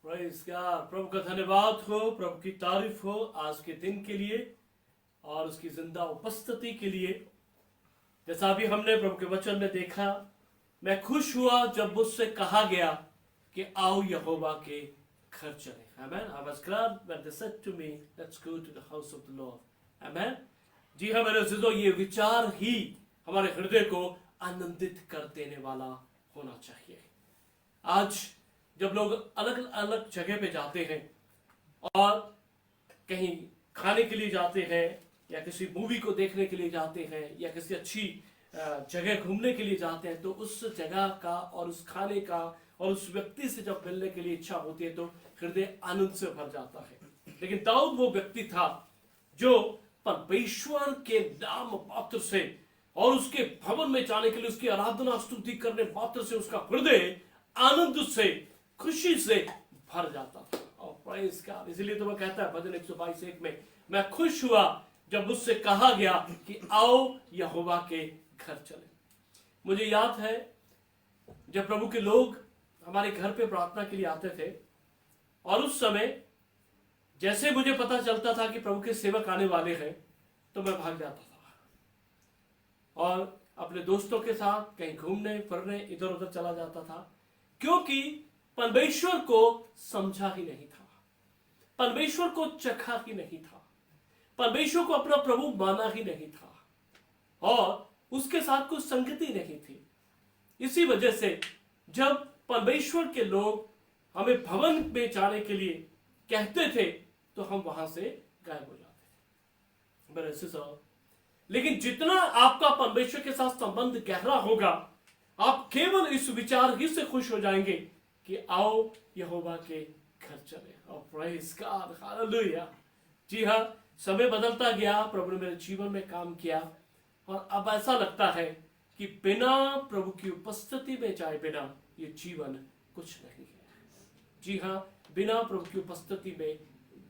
Praise God. प्रभु का धन्यवाद हो, प्रभु की तारीफ हो आज के दिन के लिए और उसकी जिंदा उपस्थिति के लिए। जैसा भी हमने प्रभु के वचन में देखा, मैं खुश हुआ जब मुझसे कहा गया कि आओ यहोवा के घर चले। आमेन। I was glad when they said to me, let's go to the house of the Lord. आमेन। जी हाँ मेरे अज़ीज़ों, ये विचार ही हमारे हृदय को आनंदित कर देने वाला होना चाहिए। आज जब लोग अलग अलग जगह पे जाते हैं और कहीं खाने के लिए जाते हैं या किसी मूवी को देखने के लिए जाते हैं या किसी अच्छी जगह घूमने के लिए जाते हैं, तो उस जगह का और उस खाने का और उस व्यक्ति से जब मिलने के लिए इच्छा होती है तो हृदय आनंद से भर जाता है। लेकिन दाऊद वो व्यक्ति था जो परमेश्वर के नाम मात्र से और उसके भवन में जाने के लिए उसकी आराधना स्तुति करने मात्र से उसका हृदय आनंद से खुशी से भर जाता था। और प्रेज़ गॉड, इसलिए तो मैं कहता है भजन 122:1 में, मैं खुश हुआ जब मुझसे कहा गया कि आओ यहोवा के घर चले। मुझे याद है जब प्रभु के लोग हमारे घर पे प्रार्थना के लिए आते थे और उस समय जैसे मुझे पता चलता था कि प्रभु के सेवक आने वाले हैं तो मैं भाग जाता था और अपने दोस्तों के साथ कहीं घूमने फिरने इधर उधर चला जाता था, क्योंकि परमेश्वर को समझा ही नहीं था, परमेश्वर को चखा ही नहीं था, परमेश्वर को अपना प्रभु माना ही नहीं था और उसके साथ कुछ संगति नहीं थी। इसी वजह से जब परमेश्वर के लोग हमें भवन में जाने के लिए कहते थे तो हम वहां से गायब हो जाते थे। मेरे सिस्टर, लेकिन जितना आपका परमेश्वर के साथ संबंध गहरा होगा, आप केवल इस विचार ही से खुश हो जाएंगे कि आओ यहोवा के घर चले। और प्रेज़ गॉड, हालेलुया। जी हाँ, समय बदलता गया, प्रभु ने मेरे जीवन में काम किया और अब ऐसा लगता है कि बिना प्रभु की उपस्थिति में जाए बिना ये जीवन कुछ नहीं है। जी हाँ, बिना प्रभु की उपस्थिति में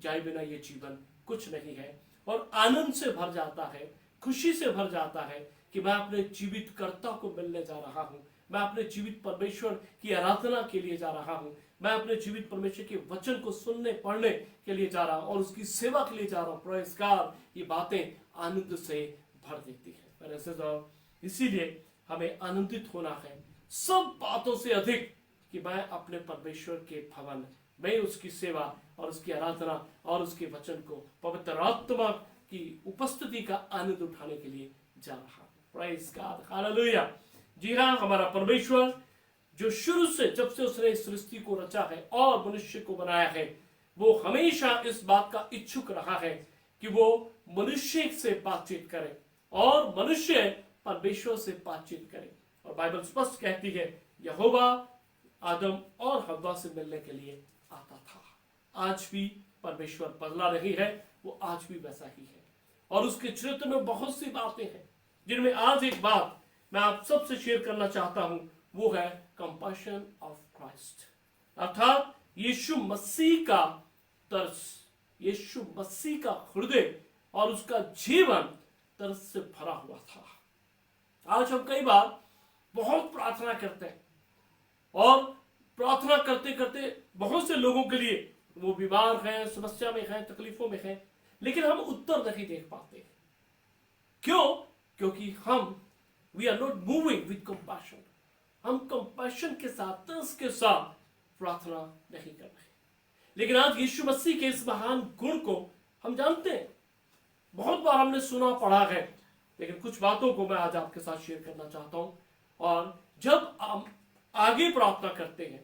जाए बिना ये जीवन कुछ नहीं है और आनंद से भर जाता है, खुशी से भर जाता है कि मैं अपने जीवित कर्ता को मिलने जा रहा हूं, मैं अपने जीवित परमेश्वर की आराधना के लिए जा रहा हूं, मैं अपने जीवित परमेश्वर के वचन को सुनने पढ़ने के लिए जा रहा हूं और उसकी सेवा के लिए जा रहा हूं। प्रेज़ गॉड, ये बातें आनंद से भर देती है। इसीलिए हमें आनंदित होना है सब बातों से अधिक कि मैं अपने परमेश्वर के भवन में उसकी सेवा और उसकी आराधना और उसके वचन को पवित्र आत्मा की उपस्थिति का आनंद उठाने के लिए जा रहा हूं। Praise God, hallelujah. जी हाँ, हमारा परमेश्वर जो शुरू से जब से उसने इस सृष्टि को रचा है और मनुष्य को बनाया है, वो हमेशा इस बात का इच्छुक रहा है कि वो मनुष्य से बातचीत करे और मनुष्य परमेश्वर से बातचीत करे। और बाइबल स्पष्ट कहती है यहोवा आदम और हव्वा से मिलने के लिए आता था। आज भी परमेश्वर बदला नहीं है, वो आज भी वैसा ही है और उसके चरित्र में बहुत सी बातें हैं जिनमें आज एक बात मैं आप सबसे शेयर करना चाहता हूं, वो है कंपैशन ऑफ क्राइस्ट, अर्थात यीशु मसीह का तरस, यीशु मसीह का हृदय और उसका जीवन तरस से भरा हुआ था। आज हम कई बार बहुत प्रार्थना करते हैं और प्रार्थना करते करते बहुत से लोगों के लिए वो बीमार हैं, समस्या में हैं, तकलीफों में हैं, लेकिन हम उत्तर नहीं देख पाते। क्यों? क्योंकि हम we are not moving with compassion, हम कंपैशन के साथ, तरस के साथ प्रार्थना नहीं कर रहे। लेकिन आज यीशु मसीह के इस महान गुण को हम जानते हैं, बहुत बार हमने सुना पढ़ा है, लेकिन कुछ बातों को मैं आज आपके साथ शेयर करना चाहता हूं। और जब हम आगे प्रार्थना करते हैं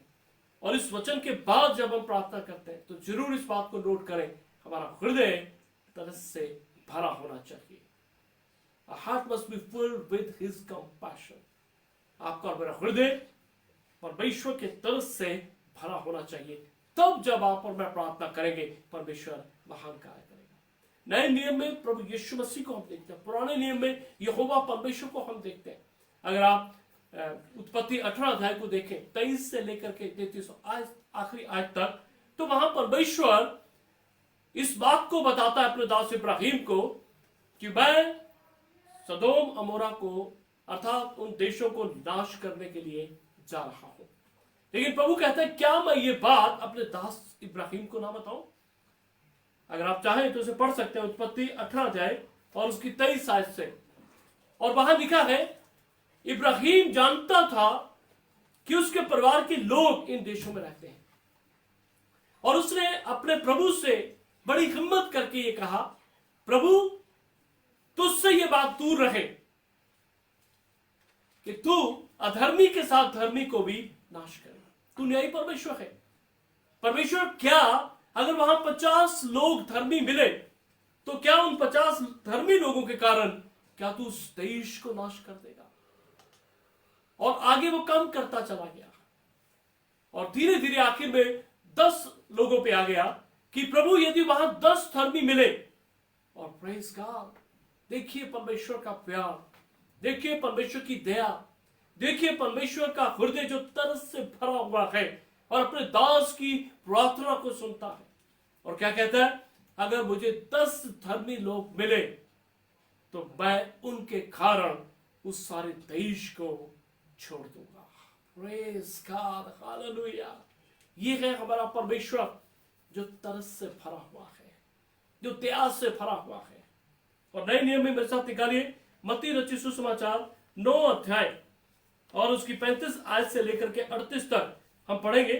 और इस वचन के बाद जब हम प्रार्थना करते हैं तो जरूर इस बात को नोट करें, हमारा हृदय तरस से भरा होना चाहिए। Our heart must be filled with His compassion. आपका और मेरा हृदय परमेश्वर के तरस से भरा होना चाहिए। तब जब आप और मैं प्रार्थना करेंगे, परमेश्वर महान कार्य करेगा। नए नियम में प्रभु यीशु मसीह को हम देखते हैं, पुराने नियम में यहोवा परमेश्वर को हम देखते हैं। अगर आप उत्पत्ति 18 अध्याय को देखें 23 से लेकर के 33 आखिरी आयत तक, तो वहां परमेश्वर इस बात को बताता है अपने दास इब्राहिम को कि मैं सदोम अमोरा को अर्थात उन देशों को नाश करने के लिए जा रहा हूं। लेकिन प्रभु कहता है क्या मैं ये बात अपने दास इब्राहिम को ना बताऊं? अगर आप चाहें तो इसे पढ़ सकते हैं, उत्पत्ति 18 अध्याय और उसकी 23 आयत से। और वहां लिखा है, इब्राहिम जानता था कि उसके परिवार के लोग इन देशों में रहते हैं, और उसने अपने प्रभु से बड़ी हिम्मत करके ये कहा, प्रभु तुझसे ये बात दूर रहे कि तू अधर्मी के साथ धर्मी को भी नाश करे। तू न्यायी परमेश्वर है। परमेश्वर, क्या अगर वहां 50 लोग धर्मी मिले तो क्या उन 50 धर्मी लोगों के कारण क्या तू उस देश को नाश कर देगा? और आगे वो काम करता चला गया और धीरे धीरे आखिर में 10 लोगों पे आ गया कि प्रभु यदि वहां 10 धर्मी मिले, और प्रेज गॉड, देखिए परमेश्वर का प्यार, देखिए परमेश्वर की दया, देखिए परमेश्वर का हृदय जो तरस से भरा हुआ है और अपने दास की प्रार्थना को सुनता है। और क्या कहता है, अगर मुझे 10 धर्मी लोग मिले तो मैं उनके कारण उस सारे देश को छोड़ दूंगा। Praise God, hallelujah. ये है हमारा परमेश्वर जो तरस से भरा हुआ है, जो दया से भरा हुआ है। और नए नियम में मेरे साथ निकालिए मत्ती रचित सुसमाचार 9 अध्याय और उसकी 35 आयत से लेकर के 38 तक हम पढ़ेंगे।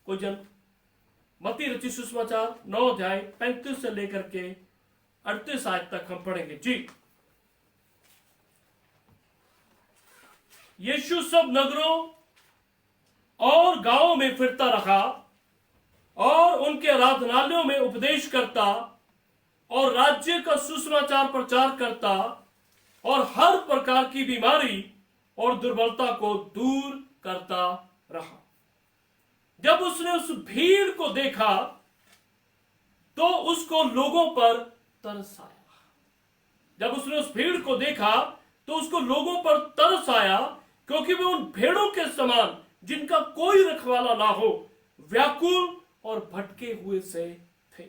कोई जन मत्ती रचित सुसमाचार 9 अध्याय 35 से लेकर के 38 आयत तक हम पढ़ेंगे जी। यीशु सब नगरों और गांवों में फिरता रहा और उनके आराधनालयों में उपदेश करता और राज्य का सुसमाचार प्रचार करता और हर प्रकार की बीमारी और दुर्बलता को दूर करता रहा। जब उसने उस भीड़ को देखा तो उसको लोगों पर तरस आया। जब उसने उस भीड़ को देखा तो उसको लोगों पर तरस आया, क्योंकि वे उन भेड़ों के समान जिनका कोई रखवाला ना हो, व्याकुल और भटके हुए से थे।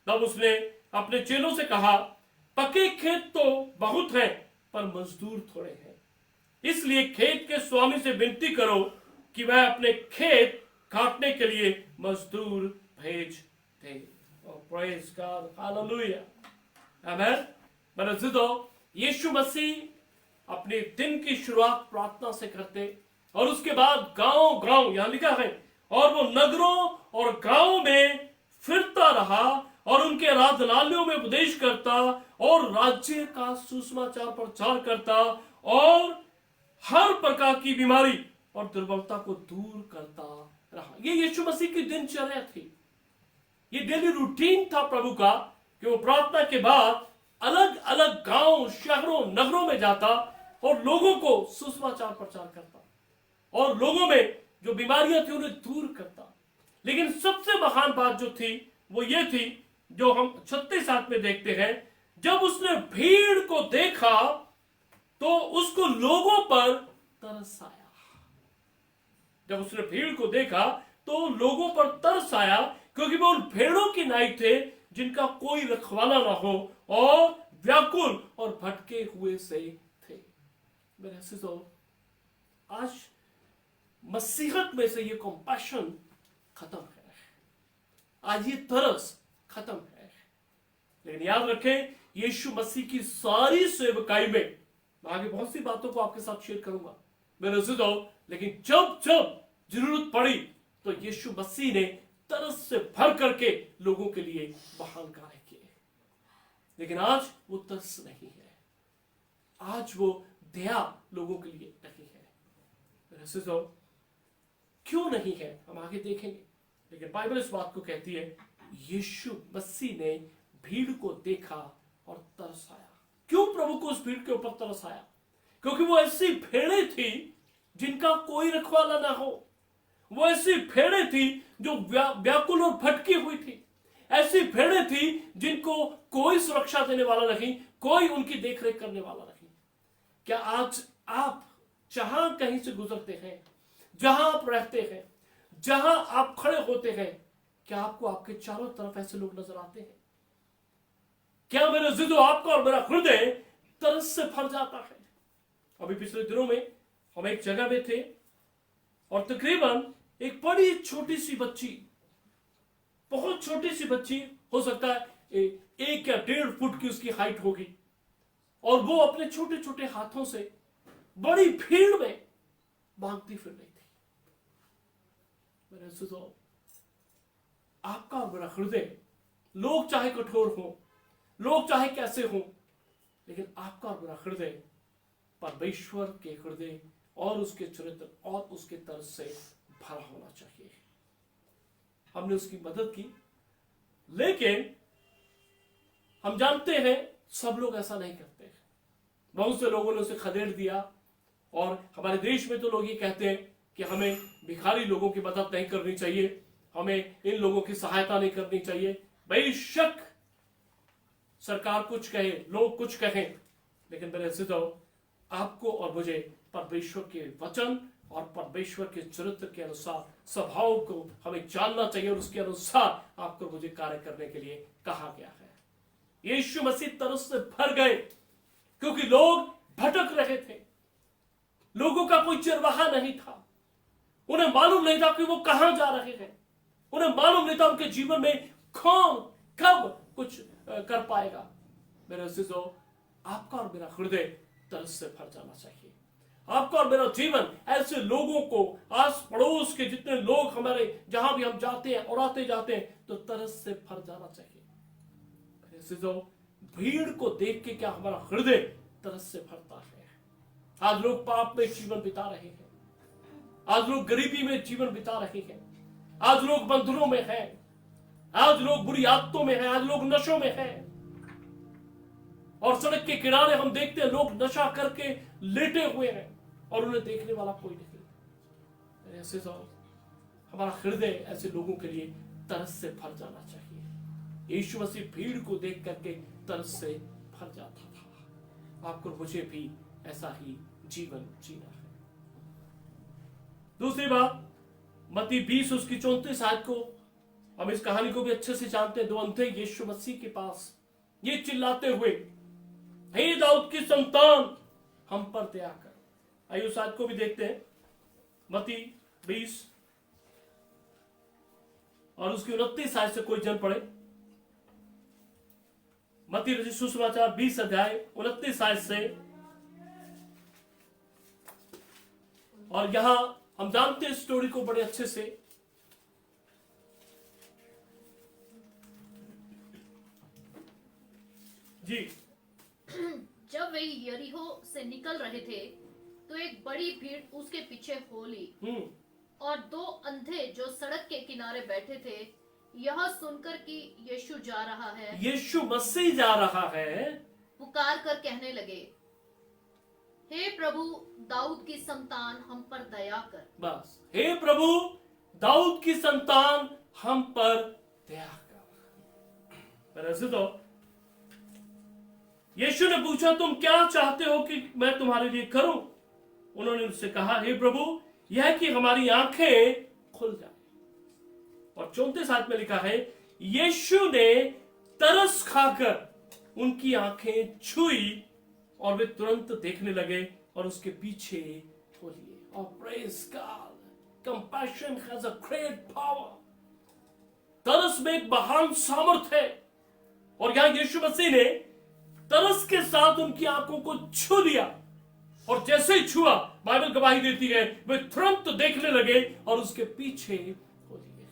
तब उसने अपने चेलों से कहा, पके खेत तो बहुत हैं पर मजदूर थोड़े हैं, इसलिए खेत के स्वामी से विनती करो कि वह अपने खेत काटने के लिए मजदूर भेज दे। प्रेज गॉड, हालेलुया, आमेन। मेरे ज़िदो, यीशु मसीह अपने दिन की शुरुआत प्रार्थना से करते और उसके बाद गांव गांव, यहां लिखा है, और वो नगरों और गांवों में फिरता रहा और उनके आराधनालयों में उपदेश करता और राज्य का सुसमाचार प्रचार करता और हर प्रकार की बीमारी और दुर्बलता को दूर करता रहा। ये यीशु मसीह की दिनचर्या थी, ये डेली रूटीन था प्रभु का कि वो प्रार्थना के बाद अलग अलग गांव, शहरों, नगरों में जाता और लोगों को सुसमाचार प्रचार करता और लोगों में जो बीमारियां थी उन्हें दूर करता। लेकिन सबसे महान बात जो थी वो ये थी, जो हम 36 आयत में देखते हैं, जब उसने भीड़ को देखा तो उसको लोगों पर तरस आया। जब उसने भीड़ को देखा तो लोगों पर तरस आया, क्योंकि वो उन भेड़ों की नाई थे जिनका कोई रखवाला ना हो और व्याकुल और भटके हुए से थे। मेरे अजीजों, आज मसीहत में से ये कंपैशन खत्म है, आज ये तरस खत्म है। लेकिन याद रखें, यीशु मसीह की सारी सेवकाई में, मैं आगे बहुत सी बातों को आपके साथ शेयर करूंगा मेरे अजीजों, लेकिन जब जब जरूरत पड़ी तो यीशु मसीह ने तरस से भर करके लोगों के लिए महान कार्य किए। लेकिन आज वो तरस नहीं है, आज वो दया लोगों के लिए नहीं है। मेरे अजीजों, क्यों नहीं है हम आगे देखेंगे, लेकिन बाइबल इस बात को कहती है, यीशु मसीह ने भीड़ को देखा और तरस आया। क्यों प्रभु को उस भीड़ के ऊपर तरस आया? क्योंकि वो ऐसी भेड़ें थी जिनका कोई रखवाला ना हो, वो ऐसी भेड़ें थी जो व्याकुल और भटकी हुई थी, ऐसी भेड़ें थी जिनको कोई सुरक्षा देने वाला नहीं, कोई उनकी देखरेख करने वाला नहीं। क्या आज आप जहां कहीं से गुजरते हैं, जहां आप रहते हैं, जहां आप खड़े होते हैं, क्या आपको आपके चारों तरफ ऐसे लोग नजर आते हैं? क्या मेरे जिदो आपका और मेरा हृदय तरस से भर जाता है? अभी पिछले दिनों में हम एक जगह में थे और तकरीबन एक बड़ी छोटी सी बच्ची, बहुत छोटी सी बच्ची, हो सकता है 1 या 1.5 फुट की उसकी हाइट होगी, और वो अपने छोटे छोटे हाथों से बड़ी भीड़ में मांगती फिर रही थी। मेरे सुनो, आपका और मेरा हृदय, लोग चाहे कठोर हो, लोग चाहे कैसे हो, लेकिन आपका और मेरा हृदय परमेश्वर के हृदय और उसके चरित्र और उसके तरस से भरा होना चाहिए। हमने उसकी मदद की, लेकिन हम जानते हैं सब लोग ऐसा नहीं करते। बहुत से लोगों ने उसे खदेड़ दिया, और हमारे देश में तो लोग ये कहते हैं कि हमें भिखारी लोगों की मदद नहीं करनी चाहिए, हमें इन लोगों की सहायता नहीं करनी चाहिए। बेशक सरकार कुछ कहे, लोग कुछ कहें, लेकिन मेरे सिद्धों, आपको और मुझे परमेश्वर के वचन और परमेश्वर के चरित्र के अनुसार स्वभाव को हमें जानना चाहिए, और उसके अनुसार आपको मुझे कार्य करने के लिए कहा गया है। यीशु मसीह तरस से भर गए क्योंकि लोग भटक रहे थे, लोगों का कोई चरवाहा नहीं था, उन्हें मालूम नहीं था कि वो कहां जा रहे हैं, उन्हें मालूम नहीं था उनके जीवन में कौन कब कुछ कर पाएगा। मेरे अजीजों, आपका और मेरा हृदय तरस से भर जाना चाहिए। आपका और मेरा जीवन ऐसे लोगों को, आस पड़ोस के जितने लोग हमारे, जहां भी हम जाते हैं और आते जाते हैं, तो तरस से भर जाना चाहिए। मेरे अजीजों, भीड़ को देख के क्या हमारा हृदय तरस से भरता है? आज लोग पाप में जीवन बिता रहे हैं, आज लोग गरीबी में जीवन बिता रहे हैं, आज लोग बंधनों में हैं, आज लोग बुरी आदतों में हैं, आज लोग नशों में हैं, और सड़क के किनारे हम देखते हैं लोग नशा करके लेटे हुए हैं और उन्हें देखने वाला कोई नहीं। ऐसे हमारा हृदय ऐसे लोगों के लिए तरस से भर जाना चाहिए। यीशु मसीह भीड़ को देख करके तरस से भर जाता था। आपको मुझे भी ऐसा ही जीवन जीना है। दूसरी बात, मत्ती 20 उसकी 34 आयत को हम इस कहानी को भी अच्छे से जानते हैं। 2 अंधे यीशु मसीह के पास ये चिल्लाते हुए, हे दाऊद की संतान, हम पर दया कर। आइए उस आयत को भी देखते हैं। मत्ती 20 और उसकी 29 आयत से कोई जन पढ़े। मत्ती रचित सुसमाचार 20 अध्याय 29 आयत से, और यहां हम जानते हैं स्टोरी को बड़े अच्छे से। जी। जब वे यरीहो से निकल रहे थे तो एक बड़ी भीड़ उसके पीछे हो ली, और 2 अंधे जो सड़क के किनारे बैठे थे यह सुनकर कि यीशु जा रहा है, यीशु मसीह जा रहा है, पुकार कर कहने लगे, हे प्रभु दाऊद की संतान, हम पर दया कर। बस, हे प्रभु दाऊद की संतान, हम पर दया कर। ऐसे तो यीशु ने पूछा, तुम क्या चाहते हो कि मैं तुम्हारे लिए करूं? उन्होंने उससे कहा, हे प्रभु, यह कि हमारी आंखें खुल जाए। और 34 आयत में लिखा है, यीशु ने तरस खाकर उनकी आंखें छुई और वे तुरंत देखने लगे और उसके पीछे हो लिए। और praise God, compassion has a great power. तरस में एक महान सामर्थ है, और यहां यीशु मसीह ने तरस के साथ उनकी आंखों को छू लिया, और जैसे ही छुआ, बाइबल गवाही देती है, वे तुरंत देखने लगे और उसके पीछे हो लिए।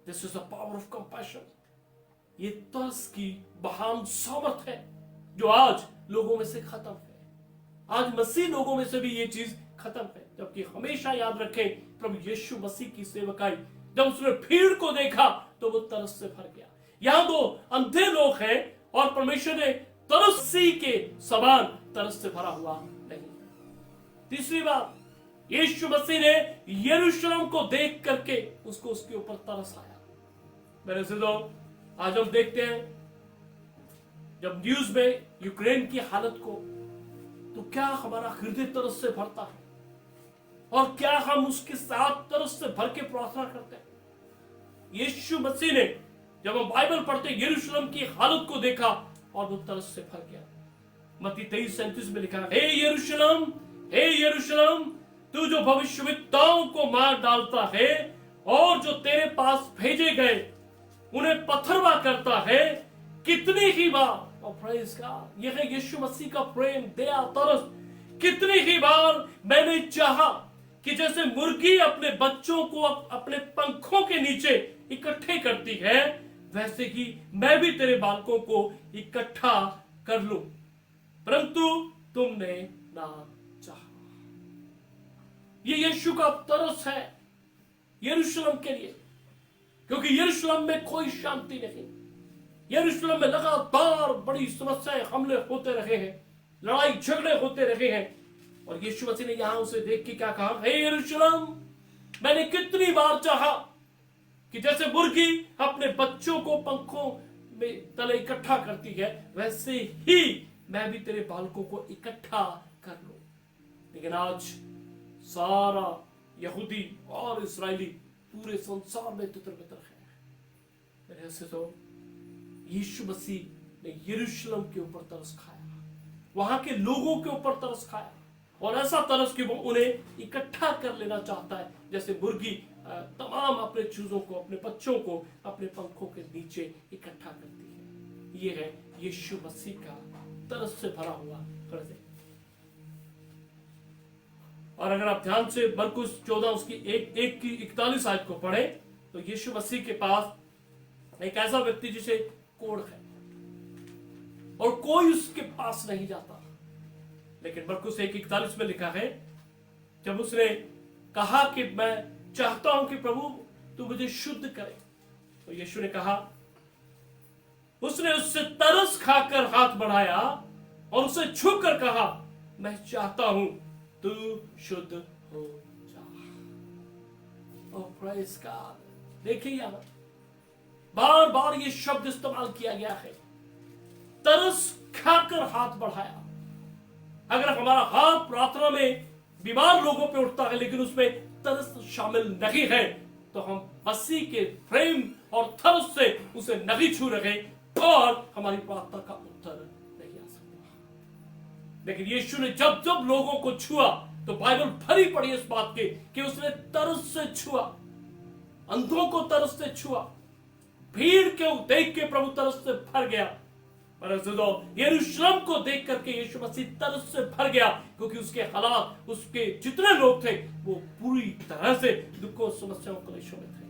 This is the power of compassion. ये तरस की महान सामर्थ है जो आज लोगों में से खत्म है। आज मसीह लोगों में से भी ये चीज खत्म है। जबकि हमेशा याद रखें, प्रभु यीशु मसीह की सेवकाई, जब उसने भीड़ को देखा तो वो तरस से भर गया। यहां 2 अंधे लोग हैं और परमेश्वर ने तरसी के समान तरस से भरा हुआ नहीं। तीसरी बात, यीशु मसीह ने यरूशलेम को देख करके उसको उसके ऊपर तरस आया। मेरे सिद्धों, आज हम देखते हैं जब न्यूज में यूक्रेन की हालत को, तो क्या हमारा हृदय तरस से भरता है? और क्या हम उसके साथ तरस से भर के प्रार्थना करते हैं? यीशु मसीह ने, जब हम बाइबल पढ़ते, यरूशलेम की हालत को देखा और वो तरस से भर गया। मत्ती 23:37 में लिखा है, हे यरूशलेम, तू जो भविष्यवक्ताओं को मार डालता है और जो तेरे पास भेजे गए उन्हें पत्थरवा करता है, कितनी ही बार, और प्रेज गॉड, यह है यीशु मसीह का प्रेम, दया, तरस। कितनी ही बार मैंने चाहा कि जैसे मुर्गी अपने बच्चों को अपने पंखों के नीचे इकट्ठे करती है, वैसे ही मैं भी तेरे बालकों को इकट्ठा कर लूं, परंतु तुमने ना चाहा। ये यीशु का तरस है यरूशलेम के लिए, क्योंकि यरूशलेम में कोई शांति नहीं। यरूशलेम में लगातार बड़ी समस्याएं, हमले होते रहे हैं, लड़ाई झगड़े होते रहे हैं, और यीशु मसीह ने यहां उसे देख के क्या कहा, हे यरूशलेम, मैंने कितनी बार चाहा कि जैसे मुर्गी अपने बच्चों को पंखों में तले इकट्ठा करती है, वैसे ही मैं भी तेरे बालकों को इकट्ठा कर लूं। लेकिन आज सारा यहूदी और इस्राएली पूरे संसार में तितर-बितर है। मेरे से तो यीशु मसीह ने यरूशलेम के ऊपर तरस खाया, वहां के लोगों के ऊपर तरस खाया, और ऐसा तरस कि वो उन्हें इकट्ठा कर लेना चाहता है, जैसे मुर्गी तमाम अपने चूजों को, अपने बच्चों को अपने पंखों के नीचे इकट्ठा करती है। ये है यीशु मसीह का तरस से भरा हुआ हृदय। और अगर आप ध्यान से मरकुस 14 उसकी 1 की 41 आयत को पढ़े, तो यीशु मसीह के पास एक ऐसा व्यक्ति जिसे कोढ़ है और कोई उसके पास नहीं जाता, लेकिन मरकुस 1:41 में लिखा है, जब उसने कहा कि मैं चाहता हूं कि प्रभु तू मुझे शुद्ध करे, तो यीशु ने कहा, उसने उससे तरस खाकर हाथ बढ़ाया और उसे छूकर कहा, मैं चाहता हूं तू शुद्ध हो जा। ओह प्रेज गॉड। देखिए यहां बार बार ये शब्द इस्तेमाल किया गया है, तरस खाकर हाथ बढ़ाया। अगर हमारा हाथ प्रार्थना में बीमार लोगों पे उठता है लेकिन उसमें तरस शामिल नहीं है, तो हम मसीह के प्रेम और तरस से उसे नहीं छू रहे और हमारी प्रार्थना का उत्तर नहीं आ सकता। लेकिन यीशु ने जब जब लोगों को छुआ, तो बाइबल भरी पड़ी इस बात के कि उसने तरस से छुआ, अंधों को तरस से छुआ, भीड़ को देख के प्रभु तरस से भर गया। पर यरूशलेम को देख करके यीशु मसीह तरस से भर गया, क्योंकि उसके हालात, उसके जितने लोग थे वो पूरी तरह से दुखों समस्याओं कलेशों में थे।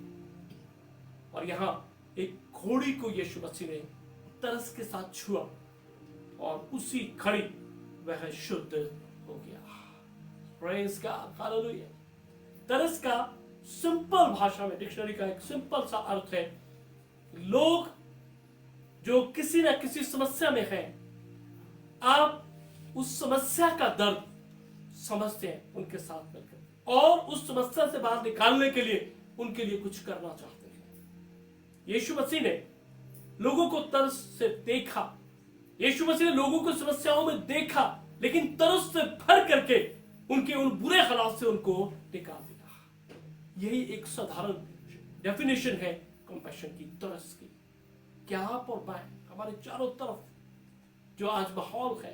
और यहां एक घोड़ी को यीशु मसीह ने तरस के साथ छुआ और उसी घड़ी वह शुद्ध हो गया। Praise God, hallelujah. तरस का सिंपल भाषा में, डिक्शनरी का एक सिंपल सा अर्थ है, लोग जो किसी न किसी समस्या में है, आप उस समस्या का दर्द समझते हैं उनके साथ मिलकर, और उस समस्या से बाहर निकालने के लिए उनके लिए कुछ करना चाहते हैं। यीशु मसीह ने लोगों को तरस से देखा, यीशु मसीह ने लोगों को समस्याओं में देखा, लेकिन तरस से भर करके उनके उन बुरे हालात से उनको निकाल दिया। यही एक साधारण डेफिनेशन है कंपैशन की, तरस की। क्या आप और मैं, हमारे चारों तरफ जो आज माहौल है,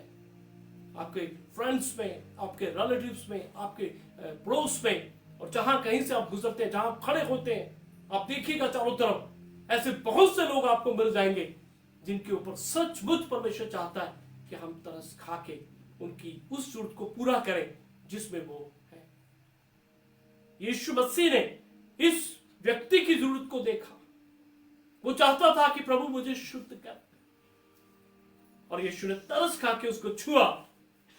आपके फ्रेंड्स में, आपके रिलेटिव्स में, आपके पड़ोस में, और जहां कहीं से आप गुजरते हैं, जहां आप खड़े होते हैं, आप देखिएगा चारों तरफ ऐसे बहुत से लोग आपको मिल जाएंगे जिनके ऊपर सचमुच परमेश्वर चाहता है कि हम तरस खा के उनकी उस जरूरत को पूरा करें जिसमें वो है। यीशु मसीह ने इस व्यक्ति की जरूरत को देखा, वो चाहता था कि प्रभु मुझे शुद्ध कर, और यीशु ने तरस खा के उसको छुआ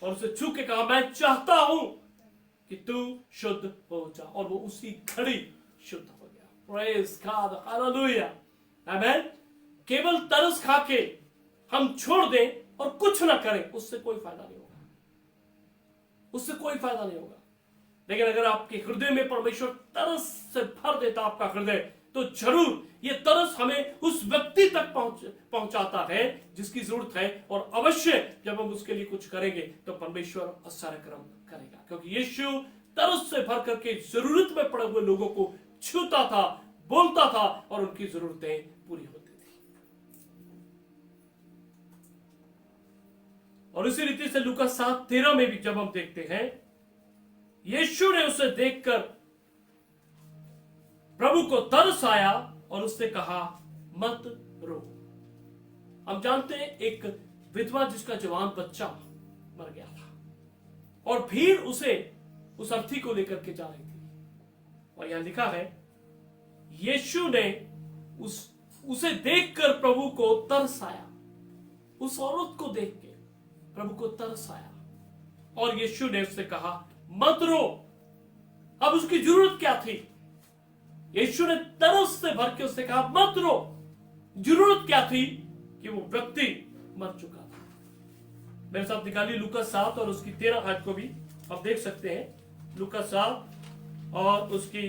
और उसे छू के कहा, मैं चाहता हूं कि तू शुद्ध हो जा, और वो उसी घड़ी शुद्ध हो गया। प्रेज गॉड, हालेलुया, आमेन। केवल तरस खा के हम छोड़ दें और कुछ ना करें, उससे कोई फायदा नहीं होगा, उससे कोई फायदा नहीं होगा। लेकिन अगर आपके हृदय में परमेश्वर तरस से भर देता आपका हृदय, तो जरूर ये तरस हमें उस व्यक्ति तक पहुंचाता है जिसकी जरूरत है, और अवश्य जब हम उसके लिए कुछ करेंगे तो परमेश्वर आश्चर्य कर्म करेगा, क्योंकि यीशु तरस से भर करके जरूरत में पड़े हुए लोगों को छूता था, बोलता था, और उनकी जरूरतें पूरी होती थी। और इसी रीति से लूका 7:13 में भी जब हम देखते हैं, यीशु ने उसे देखकर प्रभु को तरस आया और उससे कहा, मत रो। हम जानते हैं एक विधवा जिसका जवान बच्चा मर गया था और भीड़ उसे उस अर्थी को लेकर के जा रही थी। और यहां लिखा है, यीशु ने उसे देखकर प्रभु को तरस आया। उस औरत को देख के प्रभु को तरस आया और यीशु ने उससे कहा, मत रो। अब उसकी जरूरत क्या थी? यीशु ने तरस से भर के उससे कहा, मत रो। जरूरत क्या थी? कि वो व्यक्ति मर चुका था। मेरे साथ निकालिए लूका 7 और उसकी 13 आयत को भी आप देख सकते हैं। लूका 7 और उसकी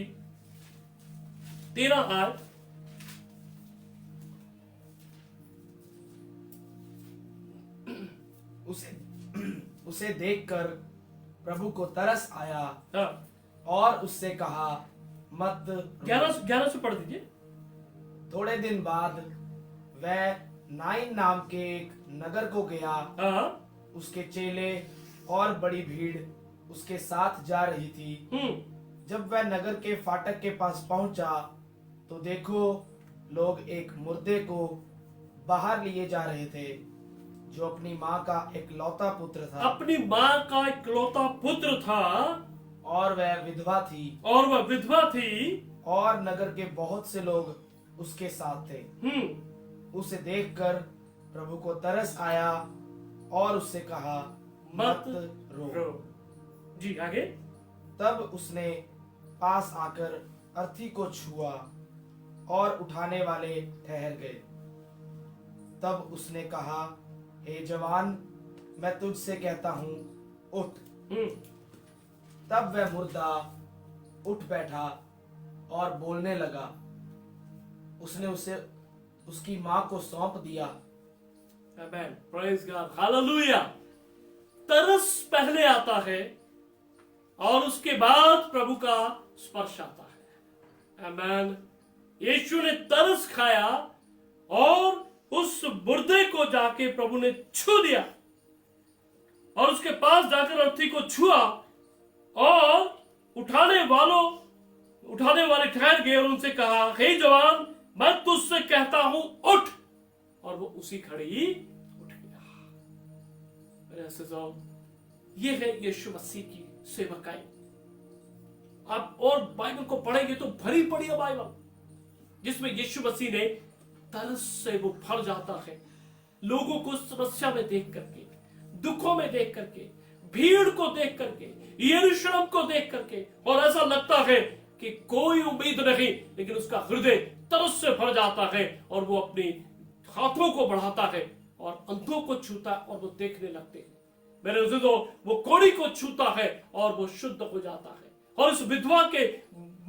13 आयत। उसे देखकर प्रभु को तरस आया हाँ। और उससे कहा, मत रो। 11 से पढ़ दीजिए। थोड़े दिन बाद वह नाइन नाम के एक नगर को गया। हाँ। उसके चेले और बड़ी भीड़ उसके साथ जा रही थी। जब वह नगर के फाटक के पास पहुंचा तो देखो, लोग एक मुर्दे को बाहर लिए जा रहे थे, जो अपनी माँ का इकलौता पुत्र था। अपनी माँ का इकलौता पुत्र था और वह विधवा थी। और नगर के बहुत से लोग उसके साथ थे। उसे देखकर प्रभु को तरस आया और उससे कहा, मत रो। जी आगे। तब उसने पास आकर अर्थी को छुआ और उठाने वाले ठहर गए। तब उसने कहा, हे जवान, मैं तुझसे कहता हूं, उठ। तब वह मुर्दा उठ बैठा और बोलने लगा। उसने उसे उसकी मां को सौंप दिया। आमेन, प्रेज गॉड, हालेलुया। तरस पहले आता है और उसके बाद प्रभु का स्पर्श आता है। आमेन। यीशु ने तरस खाया और उस मुर्दे को जाके प्रभु ने छू दिया और उसके पास जाकर अर्थी को छुआ और उठाने वाले ठहर गए और उनसे कहा, हे जवान, मैं तुझसे कहता हूं, उठ। और वो उसी घड़ी उठ गया। ये है यीशु मसीह की सेवकाई। आप और बाइबल को पढ़ेंगे तो भरी पड़ी है बाइबल, जिसमें यीशु मसीह ने तरस से वो भर जाता है। लोगों को समस्या में देख करके, दुखों में देख करके, भीड़ को देख करके, यरूशलेम को देख करके, और ऐसा लगता है कि कोई उम्मीद नहीं, लेकिन उसका हृदय तरस से भर जाता है और वो अपनी हाथों को बढ़ाता है और अंधों को छूता और वो देखने लगते हैं। मेरे अज़ीज़ों, वो कोढ़ी को छूता है और वो शुद्ध हो जाता है। और इस विधवा के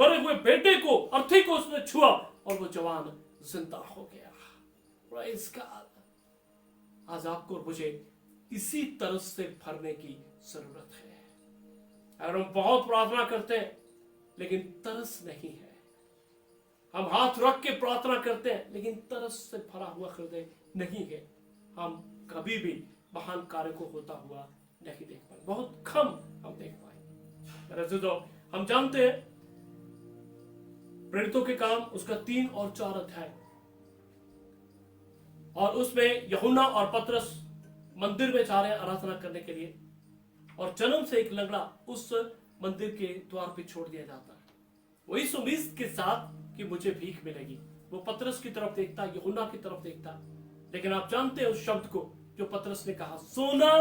मरे हुए बेटे को, अर्थी को उसने छुआ और वो जवान जिंदा हो गया। Praise God. आज आपको और मुझे इसी तरस से भरने की जरूरत है। और हम बहुत प्रार्थना करते हैं लेकिन तरस नहीं है। हम हाथ रख के प्रार्थना करते हैं लेकिन तरस से भरा हुआ हृदय नहीं है। हम कभी भी महान कार्य को होता हुआ नहीं देख पाए, बहुत कम हम देख पाए। हम जानते हैं प्रेरितों के काम उसका 3 और 4 अध्याय, और उसमें यूहन्ना और पतरस मंदिर में जा रहे हैं आराधना करने के लिए, और जन्म से एक लंगड़ा उस मंदिर के द्वार पे छोड़ दिया जाता है। वो इस उम्मीद के साथ कि मुझे भीख मिलेगी, वो पतरस की तरफ देखता, यूहन्ना की तरफ देखता। लेकिन आप जानते हैं उस शब्द को जो पतरस ने कहा, सोना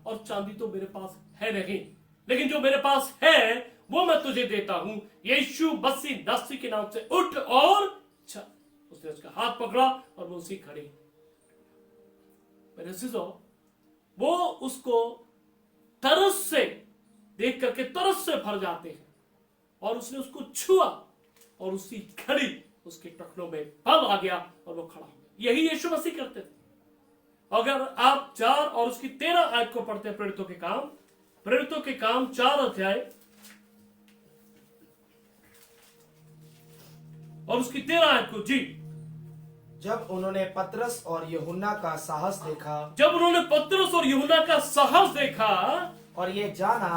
और चांदी तो मेरे पास है नहीं, लेकिन जो मेरे पास है वो मैं तुझे देता हूं। यीशु मसीह नासरी के नाम से उठ और चल। उसने उसका हाथ पकड़ा और वो उसी खड़ी। मेरे अज़ीज़ों, वो उसको तरस से देख करके तरस से भर जाते हैं और उसने उसको छुआ और उसी घड़ी उसके टखनों में बल आ गया और वो खड़ा हो गया। यही यीशु मसीह करते थे। अगर आप 4 और उसकी 13 आयत को पढ़ते हैं, प्रेरितों के काम 4 अध्याय और उसकी 13 आयत को। जी। जब उन्होंने पतरस और यूहन्ना का साहस देखा और ये जाना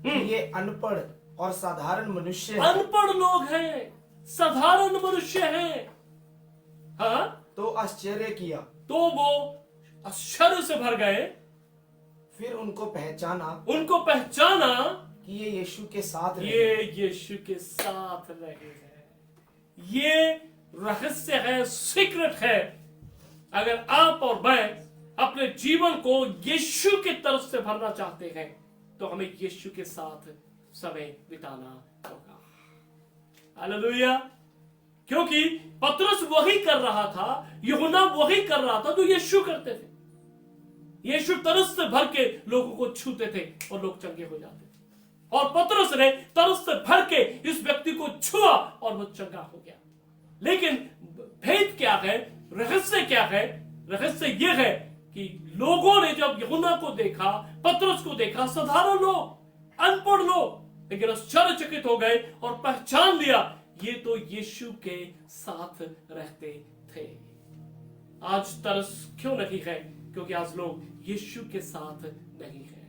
कि ये अनपढ़ और साधारण मनुष्य हैं, अनपढ़ लोग हैं, साधारण मनुष्य हैं, हाँ, तो आश्चर्य किया। तो वो आश्चर्य से भर गए। फिर उनको पहचाना कि ये यीशु के साथ रहे। ये यीशु के साथ रहे हैं। ये रहस्य है, सीक्रेट है। अगर आप और मैं अपने जीवन को यीशु की तरफ से भरना चाहते हैं तो हमें यीशु के साथ समय बिताना होगा। हालेलुया। क्योंकि पतरस वही कर रहा था, यूहन्ना वही कर रहा था जो यीशु करते थे। यीशु तरस से भर के लोगों को छूते थे और लोग चंगे हो जाते थे। और पतरस ने तरस से भर के इस व्यक्ति को छुआ और वो चंगा हो गया। लेकिन भेद क्या है, रहस्य क्या है? रहस्य यह है कि लोगों ने जब यूहन्ना को देखा, पतरस को देखा, साधारण लोग, अनपढ़ लोग, लेकिन आश्चर्यचकित हो गए और पहचान लिया ये तो यीशु के साथ रहते थे। आज तरस क्यों नहीं है? क्योंकि आज लोग यीशु के साथ नहीं है।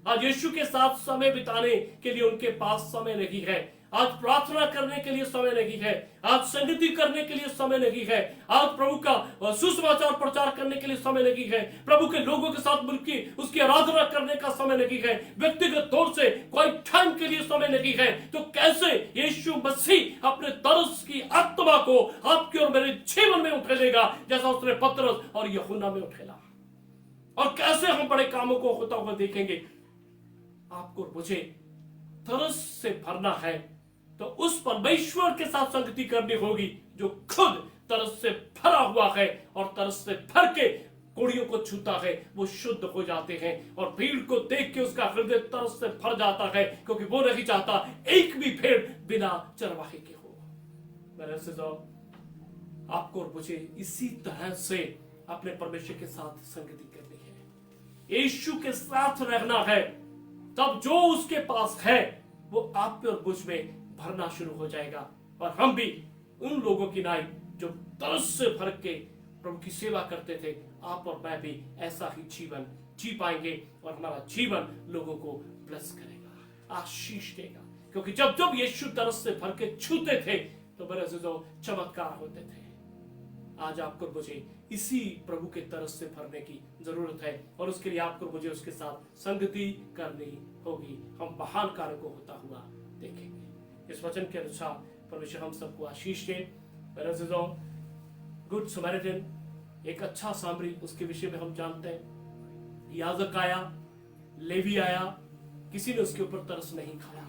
आज यीशु के साथ समय बिताने के लिए उनके पास समय नहीं है। आज प्रार्थना करने के लिए समय नहीं है। आज संगति करने के लिए समय नहीं है। आज प्रभु का सुसमाचार प्रचार करने के लिए समय नहीं है। प्रभु के लोगों के साथ मिलकर उसकी आराधना करने का समय नहीं है। व्यक्तिगत तौर से कोई टाइम के लिए समय नहीं है। तो कैसे यीशु मसीह अपने तरस की आत्मा को आपके और मेरे जीवन में उठेलेगा, जैसा उसने पतरस और यूहन्ना में उठेला? और कैसे हम बड़े कामों को होता हुआ देखेंगे? आपको और मुझे तरस से भरना है तो उस परमेश्वर के साथ संगति करनी होगी जो खुद तरस से भरा हुआ है और तरस से भर के कोड़ियों को छूता है, वो शुद्ध हो जाते हैं। और भीड़ को देख के उसका हृदय तरस से भर जाता है, क्योंकि वो नहीं चाहता एक भी भेड़ बिना चरवाहे के हो। मेरे से तो आपको और मुझे इसी तरह से अपने परमेश्वर के साथ संगति करनी है, यीशु के साथ रहना है। तब जो उसके पास है वो आप पे और मुझ में भरना शुरू हो जाएगा और हम भी उन लोगों की नाई जो तरस से भर के प्रभु की सेवा करते थे, आप और मैं भी ऐसा ही जीवन जी पाएंगे और हमारा जीवन लोगों को ब्लेस करेगा, आशीष देगा। क्योंकि जब जब यीशु तरस से भर के छूते थे तो बड़े जो चमत्कार होते थे। आज आपको मुझे इसी प्रभु के तरस से भरने की जरूरत है और उसके लिए आपको मुझे उसके साथ संगति करनी होगी। हम महान कार्य को होता हुआ देखेंगे। इस वचन के अनुसार परमेश्वर हम सबको आशीष दे। गुड समरिटन, एक अच्छा सामरी, उसके विषय में हम जानते हैं। याजक आया, लेवी आया, किसी ने उसके ऊपर तरस नहीं खाया।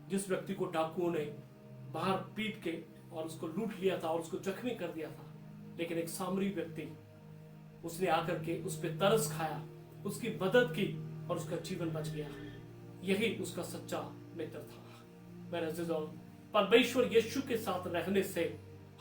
जिस व्यक्ति को डाकुओं ने बाहर पीट के और उसको लूट लिया था और उसको जख्मी कर दिया था, लेकिन एक सामरी व्यक्ति, उसने आकर के उस पर तरस खाया, उसकी मदद की और उसका जीवन बच गया। यही उसका सच्चा मित्र था। मेरे अज़ीज़ों, परमेश्वर यीशु के साथ रहने से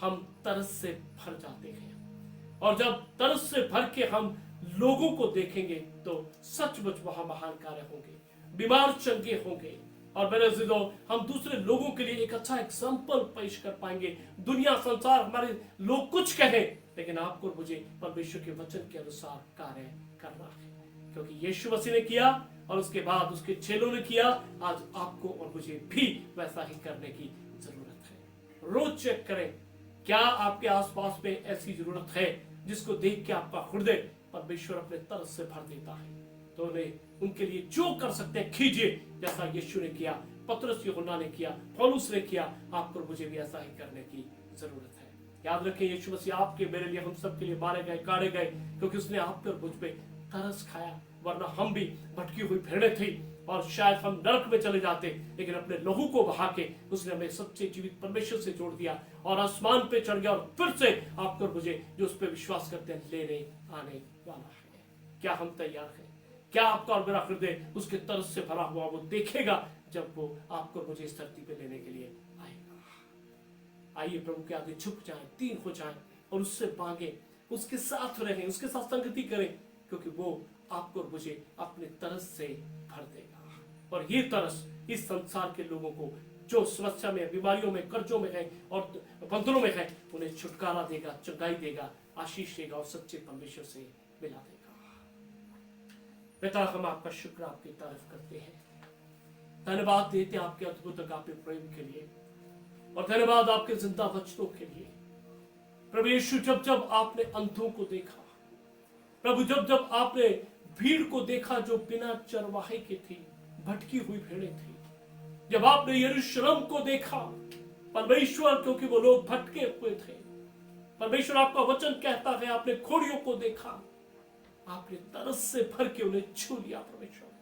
हम तरस से भर जाते हैं और जब तरस से भर के हम लोगों को देखेंगे तो सचमुच वहां महान कार्य होंगे, बीमार चंगे होंगे और मेरे अज़ीज़ों, हम दूसरे लोगों के लिए एक अच्छा एग्जाम्पल पेश कर पाएंगे। दुनिया संसार हमारे लोग कुछ कहें, लेकिन आपको मुझे परमेश्वर के वचन के अनुसार कार्य करना है, क्योंकि यीशु मसीह ने किया और उसके बाद उसके चेलों ने किया। आज आपको और मुझे भी वैसा ही करने की जरूरत है। रोज चेक करें, क्या आपके आसपास में ऐसी जरूरत है जिसको देख के आपका हृदय परमेश्वर अपने तरस से भर देता है? तो उन्हें उनके लिए जो कर सकते हैं कीजिए, जैसा यीशु ने किया, पतरस यूहन्ना ने किया, पौलुस ने किया। आपको और मुझे भी ऐसा ही करने की जरूरत है। याद रखें, यीशु मसीह आपके मेरे लिए, हम सब के लिए मारे गए, काटे गए, क्योंकि उसने आप पे और मुझ पे तरस खाया। वरना हम भी भटकी हुई भेड़ें थी और शायद हम नरक में चले जाते, लेकिन अपने लहू को बहा के उसने हमें सच्चे जीवित परमेश्वर से जोड़ दिया और आसमान पे चढ़ गया और फिर से आपको मुझे जो उस पर विश्वास करते हैं लेने आने वाला है। क्या हम तैयार हैं? क्या आपका और मेरा हृदय उसके तरस से भरा हुआ वो देखेगा जब वो आपको मुझे इस धरती पे लेने के लिए आएगा? आइए प्रभु के आगे झुक जाएं, दीन हो जाएं और उससे मांगे, उसके साथ रहें, उसके साथ संगति करें, क्योंकि वो आपको और मुझे अपने तरस से भर देगा। और ये तरस इस संसार के लोगों को जो समस्या में, बीमारियों में, कर्जों में है और बंधनों में है, उन्हें छुटकारा देगा, चंगाई देगा, आशीष देगा और सच्चे परमेश्वर से मिला देगा। पिता, हम आपका शुक्र, आपकी तारीफ करते हैं। धन्यवाद देते हैं आपके अद्भुत अगापे प्रेम के लिए, और धन्यवाद आपके जिंदा वचनों के लिए। प्रभु यीशु, जब जब आपने अंधों को देखा, प्रभु जब जब आपने भीड़ को देखा जो बिना चरवाहे के थी, भटकी हुई भेड़ें थी, जब आपने यरूशलेम को देखा परमेश्वर, क्योंकि वो लोग भटके हुए थे, परमेश्वर आपका वचन कहता है आपने घोड़ियों को देखा, आपने तरस से भर के उन्हें छू लिया परमेश्वर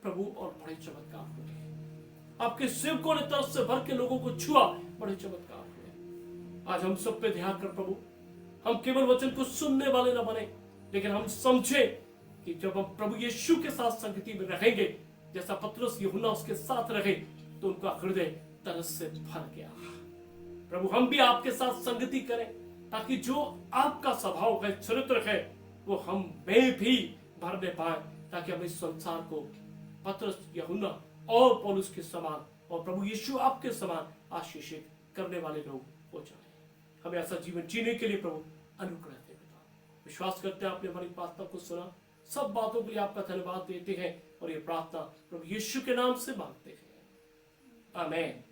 प्रभु, और बड़े चमत्कार हुए। आपके सेवकों ने तरस से भर के लोगों को छुआ, बड़े चमत्कार हुए। आज हम सब पे ध्यान कर प्रभु, हम केवल वचन को सुनने वाले न बने, लेकिन हम समझे कि जब हम प्रभु यीशु के साथ संगति में रहेंगे, जैसा पतरस यूहन्ना उसके साथ रहे, तो उनका हृदय तरस से भर गया। प्रभु हम भी आपके साथ संगति करें, ताकि जो आपका स्वभाव है, चरित्र है, वो हम में भी भरने पाए, ताकि हम इस संसार को पतरस यूहन्ना और पौलुस के समान, और प्रभु यीशु आपके समान आशीषित करने वाले लोग हो जाए। हमें ऐसा जीवन जीने के लिए प्रभु अनुग्रह दे। विश्वास करते हैं आपने हमारी प्रार्थना को सुना, सब बातों के लिए आपका धन्यवाद देते हैं, और ये प्रार्थना प्रभु यीशु के नाम से मांगते हैं, आमीन।